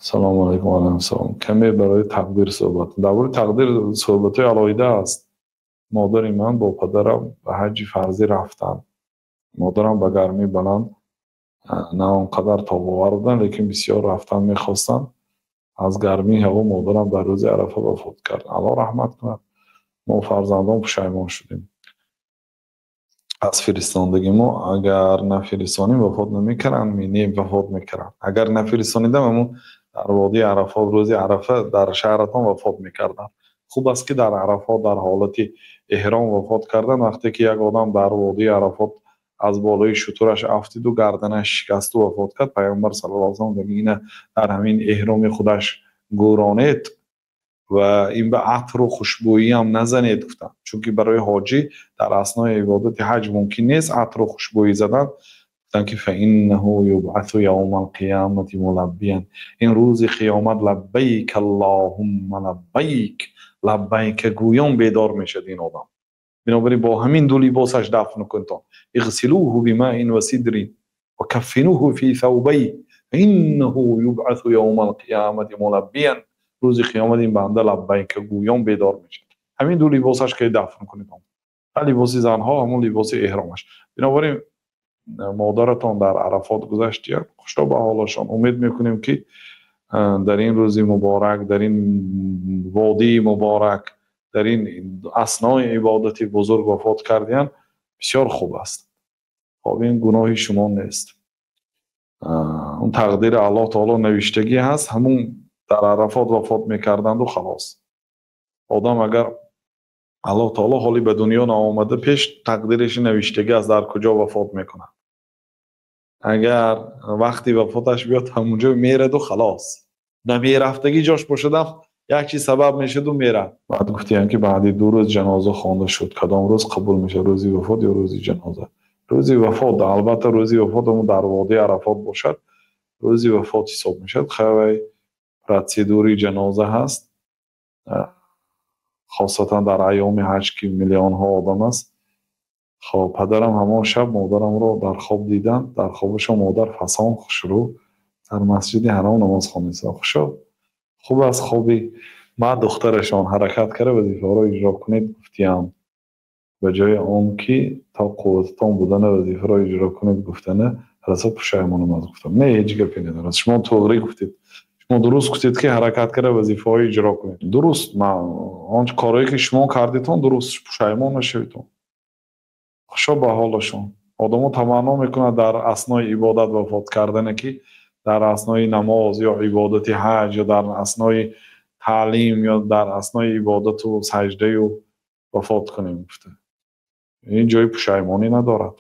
سلام علیکم و علیکم السلام. کمی برای تقدیر صحبت. درباره تقدیر صحبت علایده است. مادر من با پدرم به حج فرضی رفتند. مادرم به گرمی بلند نه آنقدر تاب آوردند، لیکن بسیار رفتن میخواستند. از گرمی هوا مادرم در روز عرفه وفات کرد. الله رحمت کند. ما فرزندان پشیمان شدیم از فرستندگی ما. اگر نفرستانیم وفات نمیکردند، مینیم وفات میکردند. اگر نفرستانیدم همون در وادی عرفات روز عرفه در شهرتان وفات میکردند. خوب است که در عرفات در حالت احرام وفات کردن. وقتی که یک آدم در وادی عرفات از بالای شترش افتید و گردنش شکست و وفات کرد، پیامبر صلی الله علیه و سلم میگه در همین احرام خودش گورانید و این به عطر و خوشبویی هم نزنید گفتن، چون که برای حاجی در اثنای عبادت حج ممکن نیست عطر و خوشبویی زدن. گفتن که فانه یبعث یوم القیامت ملبیا، این روز قیامت لبیک اللهم لبیک لبیک گویان بیدار میشد این آدم. بنابراین با همین دو لباسش دفن کنتان. اغسلوه بماء و سدر و کفنوه فی ثوبی فانه یبعث یوم القیامت ملبیا، روز قیامت این بنده لبیک گویان بیدار میشه. همین دو لباسش که دفن کنید. لباس زنها همون لباس احرامش. بنابراین مادرتان در عرفات گذشت، خوشا به حالشان. امید میکنیم که در این روز مبارک، در این وادی مبارک، در این اثنای عبادتی بزرگ وفات کردین. بسیار خوب است. خب این گناهی شما نیست. اون تقدیر الله تعالی نوشتگی هست. همون در عرفات وفات میکردند و خلاص. آدم اگر الله تعالی حالی به دنیا نآمده پیش تقدیرش نوشتگی از در کجا وفات میکنه. اگر وقتی وفاتش بیاد همونجا میرد و خلاص. نمیرفتگی جاش باشدم یک چیز سبب میشد و میرد. بعد گفتیم که بعد 2 روز جنازه خوانده شد. کدام روز قبول میشه، روزی وفات یا روزی جنازه؟ روزی وفات. البته روزی وفات همون در وادی عرفات باشد، روزی وفات حساب میشد. خیلی پروسیدوری جنازه هست، خاصتا در ایام حج که میلیون ها آدم است. خب پدرم همان شب مادرم رو در خواب دیدن. در خوابش مادر فسان خوشرو در مسجد حرام نماز خوانید. خوب از خوابی بعد دخترشان حرکت کرده وظیفه را اجرا کنید. گفتیم به جای آن که تا قوتتان بودن وظیفه را اجرا کنید گفتنه رسا پشیمانم از گفتم. نه هیچ گپی نداره. شما توغری گفتید، شما درست گفتید که حرکت کرده وظیفه های اجرا کنید. درست، ما آنچه کارهایی که شما کردیتون درست، پشیمان نشویتون. خوشا به حالشون. آدمو تمنا میکنه در اثنای عبادت وفات کردن که در اثنای نماز یا عبادت حج یا در اثنای تعلیم یا در اثنای عبادت و سجده و وفات کنیم. این جای پشیمانی ندارد.